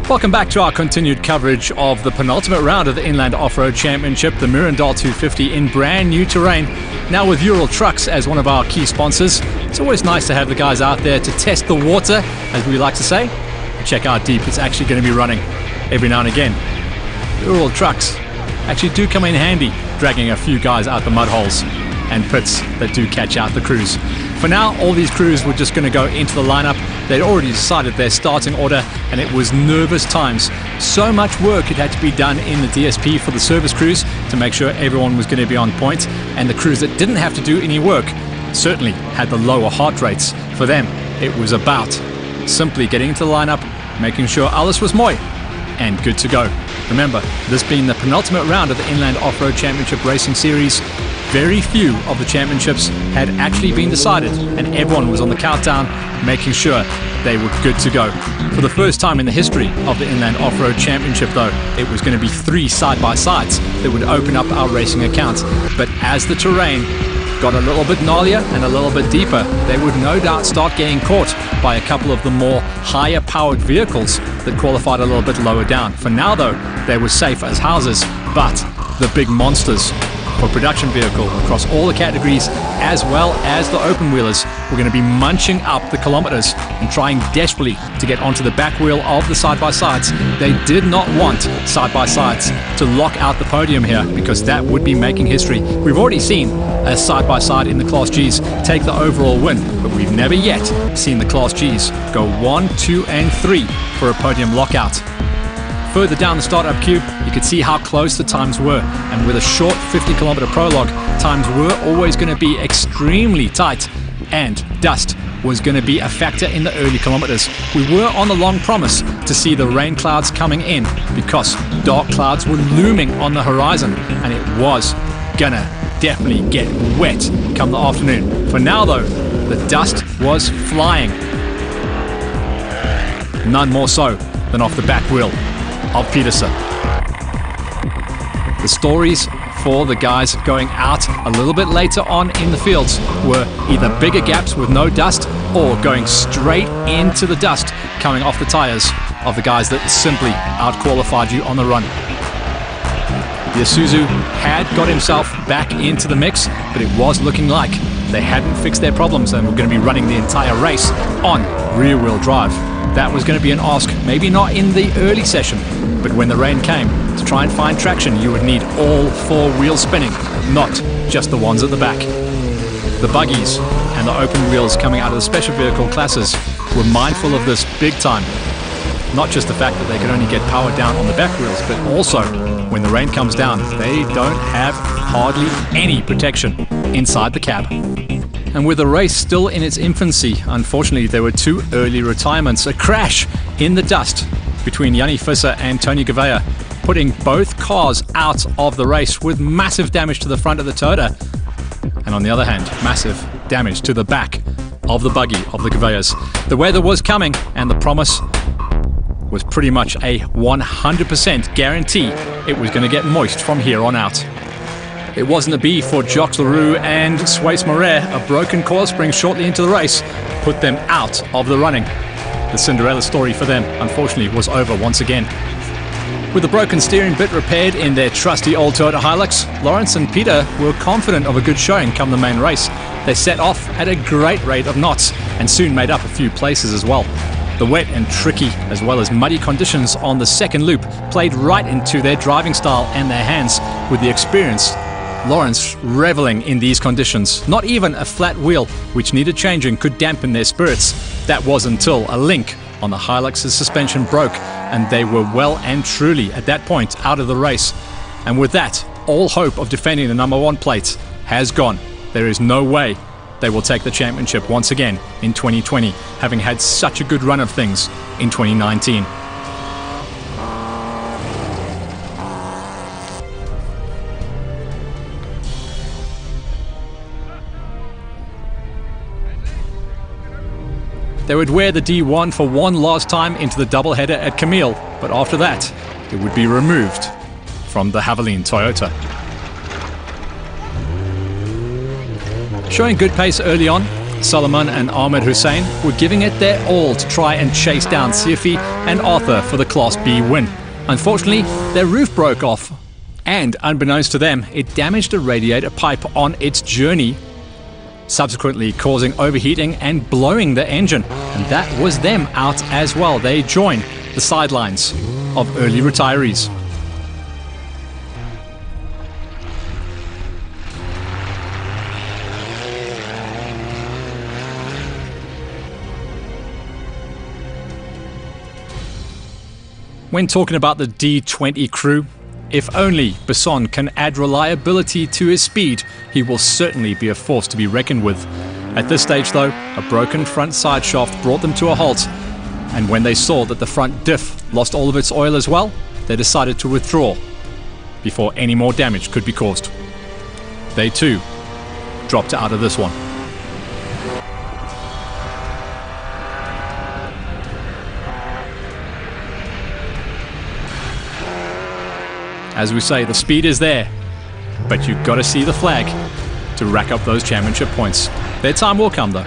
Welcome back to our continued coverage of the penultimate round of the Inland Off-Road Championship, the Mariendal 250 in brand new terrain. Now with Ural Trucks as one of our key sponsors, it's always nice to have the guys out there to test the water, as we like to say. Check how deep it's actually going to be running every now and again. Ural Trucks actually do come in handy, dragging a few guys out the mud holes and pits that do catch out the crews. For now, all these crews were just going to go into the lineup. They'd already decided their starting order, and it was nervous times. So much work had to be done in the DSP for the service crews to make sure everyone was going to be on point, and the crews that didn't have to do any work certainly had the lower heart rates. For them, it was about simply getting into the lineup, making sure alles was moi, and good to go. Remember, this being the penultimate round of the Inland Off-Road Championship Racing Series, very few of the championships had actually been decided, and everyone was on the countdown, making sure they were good to go. For the first time in the history of the Inland Off-Road Championship, though, it was going to be 3 side-by-sides that would open up our racing account. But as the terrain got a little bit gnarlier and a little bit deeper, they would no doubt start getting caught by a couple of the more higher powered vehicles that qualified a little bit lower down. For now though, they were safe as houses, but the big monsters for production vehicle across all the categories, as well as the open wheelers, were going to be munching up the kilometers and trying desperately to get onto the back wheel of the side-by-sides. They did not want side-by-sides to lock out the podium here, because that would be making history. We've already seen a side-by-side in the Class Gs take the overall win, but we've never yet seen the Class Gs go 1, 2 and 3 for a podium lockout. Further down the startup queue, you could see how close the times were, and with a short 50-kilometer prologue, times were always going to be extremely tight, and dust was going to be a factor in the early kilometers. We were on the long promise to see the rain clouds coming in, because dark clouds were looming on the horizon, and it was gonna definitely get wet come the afternoon. For now though, the dust was flying. None more so than off the back wheel of Peterson. The stories for the guys going out a little bit later on in the fields were either bigger gaps with no dust, or going straight into the dust coming off the tires of the guys that simply out-qualified you on the run. The Isuzu had got himself back into the mix, but it was looking like they hadn't fixed their problems and were going to be running the entire race on rear-wheel drive. That was going to be an ask, maybe not in the early session, but when the rain came, to try and find traction, you would need all 4 wheels spinning, not just the ones at the back. The buggies and the open wheels coming out of the special vehicle classes were mindful of this big time. Not just the fact that they can only get power down on the back wheels, but also when the rain comes down, they don't have hardly any protection inside the cab. And with the race still in its infancy, unfortunately there were 2 early retirements. A crash in the dust between Yanni Visser and Tony Gouveia, putting both cars out of the race with massive damage to the front of the Toyota. And on the other hand, massive damage to the back of the buggy of the Gouveias. The weather was coming, and the promise was pretty much a 100% guarantee it was going to get moist from here on out. It wasn't to be for Jacques Leroux and Suisse Moret. A broken coil spring shortly into the race put them out of the running. The Cinderella story for them, unfortunately, was over once again. With the broken steering bit repaired in their trusty old Toyota Hilux, Lawrence and Peter were confident of a good showing come the main race. They set off at a great rate of knots and soon made up a few places as well. The wet and tricky as well as muddy conditions on the second loop played right into their driving style and their hands, with the experienced Lawrence reveling in these conditions. Not even a flat wheel, which needed changing, could dampen their spirits. That was until a link on the Hilux's suspension broke, and they were well and truly at that point out of the race. And with that, all hope of defending the number 1 plate has gone. There is no way they will take the championship once again in 2020, having had such a good run of things in 2019. They would wear the D1 for one last time into the doubleheader at Camille, but after that, it would be removed from the Haviland Toyota. Showing good pace early on, Solomon and Ahmed Hussein were giving it their all to try and chase down Siafi and Arthur for the Class B win. Unfortunately, their roof broke off, and unbeknownst to them, it damaged a radiator pipe on its journey, subsequently causing overheating and blowing the engine. And that was them out as well. They joined the sidelines of early retirees. When talking about the D20 crew, if only Besson can add reliability to his speed, he will certainly be a force to be reckoned with. At this stage though, a broken front side shaft brought them to a halt, and when they saw that the front diff lost all of its oil as well, they decided to withdraw before any more damage could be caused. They too dropped out of this one. As we say, the speed is there, but you've got to see the flag to rack up those championship points. Their time will come though.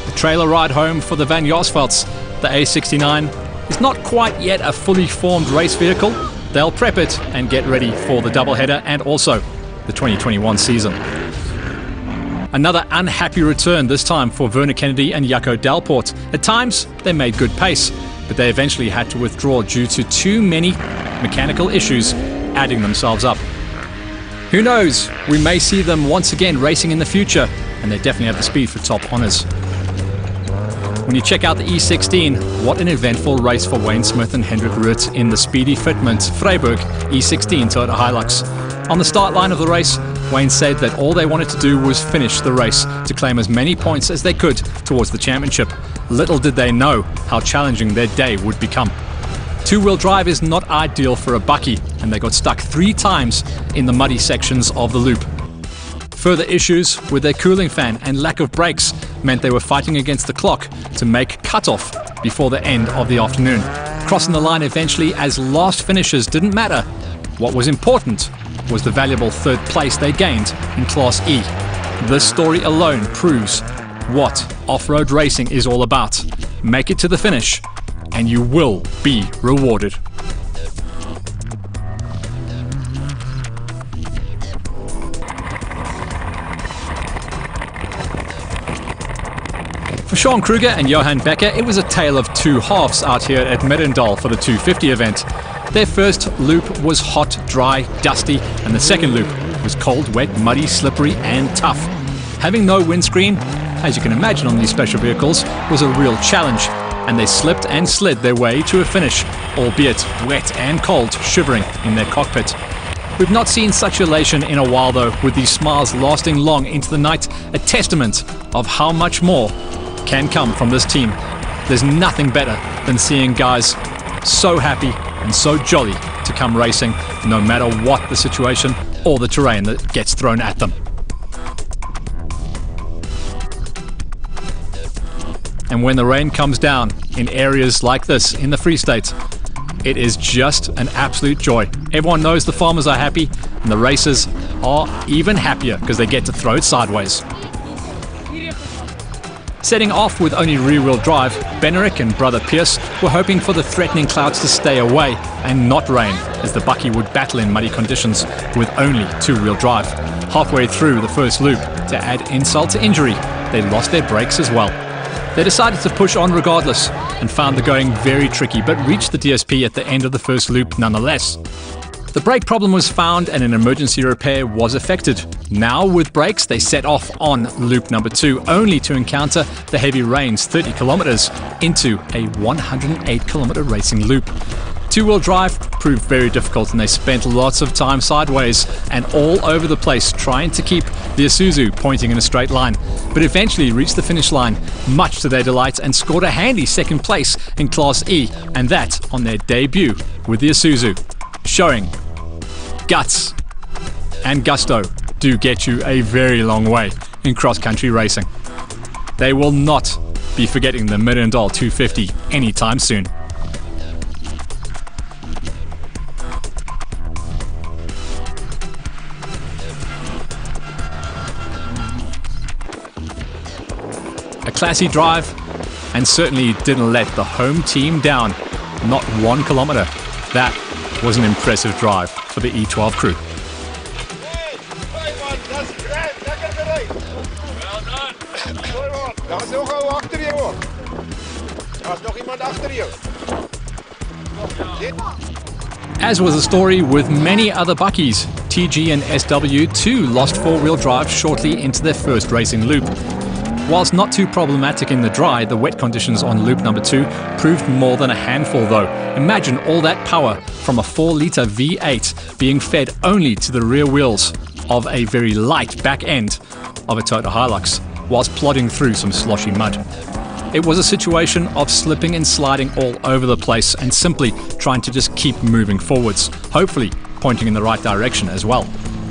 The trailer ride home for the Van Jaarsvelds. The A69 is not quite yet a fully formed race vehicle. They'll prep it and get ready for the doubleheader and also the 2021 season. Another unhappy return, this time for Werner Kennedy and Jaco Delport. At times, they made good pace, but they eventually had to withdraw due to too many mechanical issues adding themselves up. Who knows, we may see them once again racing in the future, and they definitely have the speed for top honours. When you check out the E16, what an eventful race for Wayne Smith and Hendrik Ruert in the speedy fitment Freiburg E16 Toyota Hilux. On the start line of the race, Wayne said that all they wanted to do was finish the race to claim as many points as they could towards the championship. Little did they know how challenging their day would become. Two-wheel drive is not ideal for a bucky, and they got stuck 3 times in the muddy sections of the loop. Further issues with their cooling fan and lack of brakes meant they were fighting against the clock to make cut-off before the end of the afternoon. Crossing the line eventually as last finishes didn't matter. What was important was the valuable 3rd place they gained in Class E. This story alone proves what off-road racing is all about. Make it to the finish and you will be rewarded. For Sean Kruger and Johan Becker, it was a tale of two halves out here at Mariendal for the 250 event. Their first loop was hot, dry, dusty, and the second loop was cold, wet, muddy, slippery, and tough. Having no windscreen, as you can imagine on these special vehicles, was a real challenge, and they slipped and slid their way to a finish, albeit wet and cold, shivering in their cockpit. We've not seen such elation in a while though, with these smiles lasting long into the night, a testament of how much more can come from this team. There's nothing better than seeing guys so happy and so jolly to come racing, no matter what the situation or the terrain that gets thrown at them. And when the rain comes down in areas like this in the Free State, it is just an absolute joy. Everyone knows the farmers are happy, and the racers are even happier because they get to throw it sideways. Setting off with only rear-wheel drive, Benerick and brother Pierce were hoping for the threatening clouds to stay away and not rain, as the bucky would battle in muddy conditions with only 2-wheel drive. Halfway through the first loop, to add insult to injury, they lost their brakes as well. They decided to push on regardless and found the going very tricky, but reached the DSP at the end of the first loop nonetheless. The brake problem was found and an emergency repair was effected. Now with brakes, they set off on loop number 2, only to encounter the heavy rains 30 kilometers into a 108 kilometer racing loop. 2-wheel drive proved very difficult, and they spent lots of time sideways and all over the place trying to keep the Isuzu pointing in a straight line, but eventually reached the finish line, much to their delight, and scored a handy 2nd place in Class E, and that on their debut with the Isuzu, showing guts and gusto do get you a very long way in cross-country racing. They will not be forgetting the Mariendal 250 anytime soon. classy drive and certainly didn't let the home team down. Not 1 kilometer. That was an impressive drive for the E12 crew. As was the story with many other buckies, TG and SW too lost four-wheel drive shortly into their first racing loop. Whilst not too problematic in the dry, the wet conditions on loop number 2 proved more than a handful though. Imagine all that power from a 4-litre V8 being fed only to the rear wheels of a very light back end of a Toyota Hilux, whilst plodding through some sloshy mud. It was a situation of slipping and sliding all over the place and simply trying to just keep moving forwards, hopefully pointing in the right direction as well.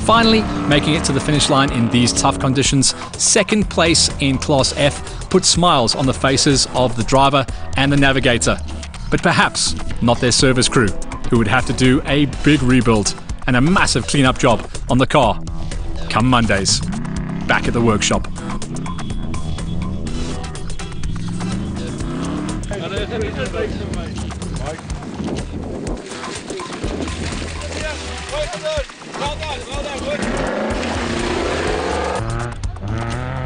Finally, making it to the finish line in these tough conditions, second place in Class F put smiles on the faces of the driver and the navigator, but perhaps not their service crew, who would have to do a big rebuild and a massive cleanup job on the car come Mondays, back at the workshop.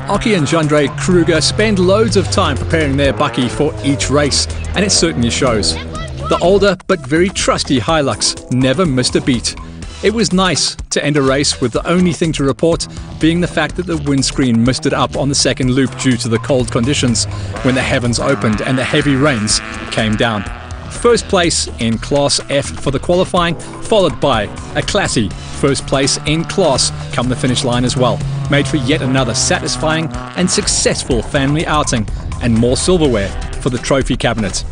Oki and Jandre Kruger spend loads of time preparing their bucky for each race, and it certainly shows. The older but very trusty Hilux never missed a beat. It was nice to end a race with the only thing to report being the fact that the windscreen misted up on the second loop due to the cold conditions when the heavens opened and the heavy rains came down. First place in Class F for the qualifying, followed by a classy first place in class come the finish line as well, made for yet another satisfying and successful family outing and more silverware for the trophy cabinet.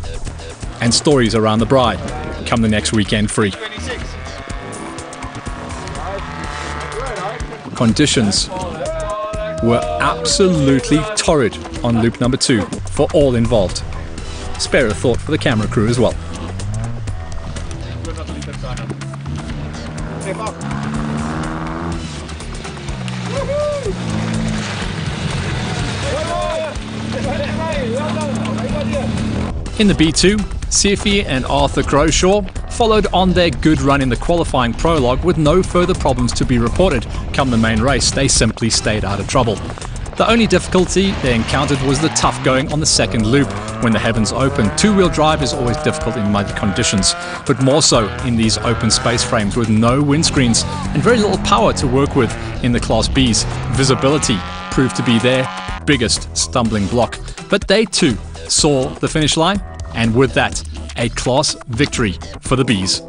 And stories around the bride come the next weekend free. Conditions were absolutely torrid on loop number 2 for all involved. Spare a thought for the camera crew as well. In the B2, Sifi and Arthur Croshaw followed on their good run in the qualifying prologue with no further problems to be reported. Come the main race, they simply stayed out of trouble. The only difficulty they encountered was the tough going on the second loop when the heavens opened. Two-wheel drive is always difficult in muddy conditions, but more so in these open space frames with no windscreens and very little power to work with in the Class Bs. Visibility proved to be their biggest stumbling block, but they too saw the finish line, and with that, a class victory for the Bs.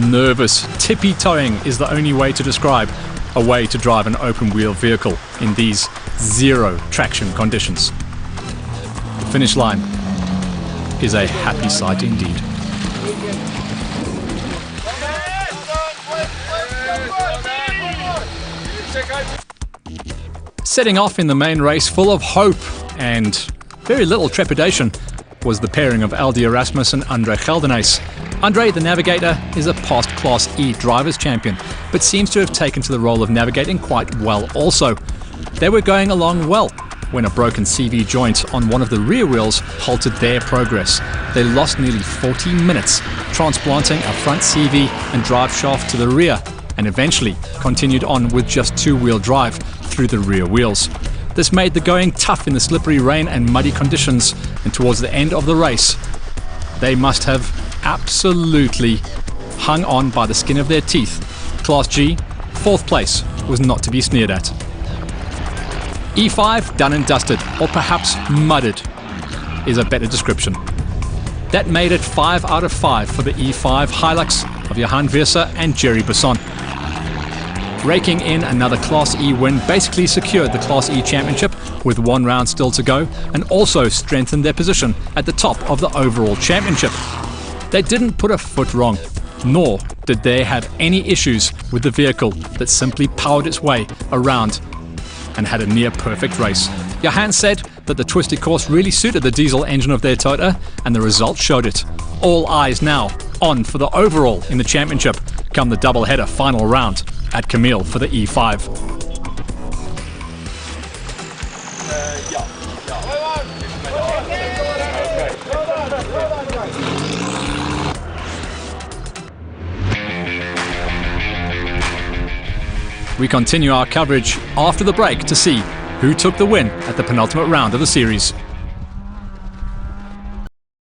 Nervous, tippy-toeing is the only way to describe a way to drive an open-wheel vehicle in these zero traction conditions. The finish line is a happy sight indeed. Setting off in the main race full of hope and very little trepidation was the pairing of Aldi Erasmus and Andre Geldenhuys. Andre, the navigator, is a past Class E drivers champion, but seems to have taken to the role of navigating quite well also. They were going along well when a broken CV joint on one of the rear wheels halted their progress. They lost nearly 40 minutes transplanting a front CV and drive shaft to the rear, and eventually continued on with just two-wheel drive through the rear wheels. This made the going tough in the slippery rain and muddy conditions, and towards the end of the race, they must have absolutely hung on by the skin of their teeth. Class G, fourth place, was not to be sneered at. E5 done and dusted, or perhaps mudded, is a better description. That made it 5 out of 5 for the E5 Hilux of Johan Virsa and Jerry Besson. Raking in another Class E win basically secured the Class E championship with 1 round still to go, and also strengthened their position at the top of the overall championship. They didn't put a foot wrong, nor did they have any issues with the vehicle that simply powered its way around and had a near-perfect race. Johan said that the twisted course really suited the diesel engine of their Toyota, and the results showed it. All eyes now on for the overall in the championship come the double-header final round at Camille for the E5. We continue our coverage after the break to see who took the win at the penultimate round of the series.